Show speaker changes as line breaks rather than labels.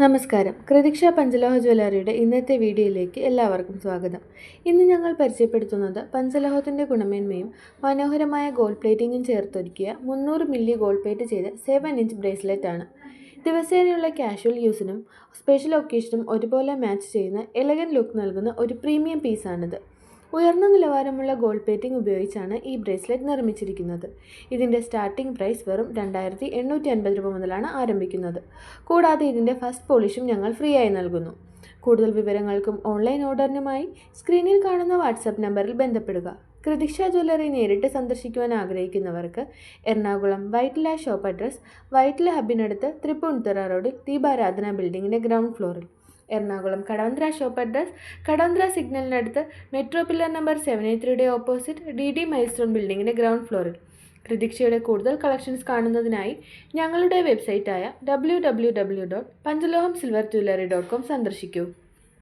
നമസ്കാരം. കൃതിക്ഷ പഞ്ചലോഹ ജ്വല്ലറിയുടെ ഇന്നത്തെ വീഡിയോയിലേക്ക് എല്ലാവർക്കും സ്വാഗതം. ഇന്ന് ഞങ്ങൾ പരിചയപ്പെടുത്തുന്നത് പഞ്ചലോഹത്തിൻ്റെ ഗുണമേന്മയും മനോഹരമായ ഗോൾഡ് പ്ലേറ്റിംഗും ചേർത്തൊരുക്കിയ 300 മില്ലി ഗോൾഡ് പ്ലേറ്റ് ചെയ്ത 7 ഇഞ്ച് ബ്രേസ്ലെറ്റ് ആണ്. ദിവസേനയുള്ള കാഷ്വൽ യൂസിനും സ്പെഷ്യൽ ഒക്കേഷനും ഒരുപോലെ മാച്ച് ചെയ്യുന്ന എലഗൻറ്റ് ലുക്ക് നൽകുന്ന ഒരു പ്രീമിയം പീസാണിത്. ഉയർന്ന നിലവാരമുള്ള ഗോൾഡ് പ്ലേറ്റിംഗ് ഉപയോഗിച്ചാണ് ഈ ബ്രേസ്ലെറ്റ് നിർമ്മിച്ചിരിക്കുന്നത്. ഇതിൻ്റെ സ്റ്റാർട്ടിംഗ് പ്രൈസ് വെറും 2850 രൂപ മുതലാണ് ആരംഭിക്കുന്നത്. കൂടാതെ ഇതിൻ്റെ ഫസ്റ്റ് പോളിഷും ഞങ്ങൾ ഫ്രീ ആയി നൽകുന്നു. കൂടുതൽ വിവരങ്ങൾക്കും ഓൺലൈൻ ഓർഡറിനുമായി സ്ക്രീനിൽ കാണുന്ന വാട്സാപ്പ് നമ്പറിൽ ബന്ധപ്പെടുക. കൃതിക്ഷ ജ്വല്ലറി നേരിട്ട് സന്ദർശിക്കുവാൻ ആഗ്രഹിക്കുന്നവർക്ക് എറണാകുളം വൈറ്റില ഷോപ്പ് അഡ്രസ് വൈറ്റില ഹബിനടുത്ത് തൃപ്പൂണിത്തുറ റോഡിൽ ദീപാരാധന ബിൽഡിങ്ങിൻ്റെ ഗ്രൗണ്ട് ഫ്ലോറിൽ, എറണാകുളം കടവന്ത്ര ഷോപ്പ് അഡ്രസ് കടവന്ത്ര സിഗ്നലിനടുത്ത് metro pillar number 783 opposite DD milestone ബിൽഡിങ്ങിൻ്റെ ഗ്രൗണ്ട് ഫ്ലോറിൽ. കൃതിക്ഷയുടെ കൂടുതൽ കളക്ഷൻസ് കാണുന്നതിനായി ഞങ്ങളുടെ വെബ്സൈറ്റായ www.panchalohamsilverjewelry.com സന്ദർശിക്കൂ.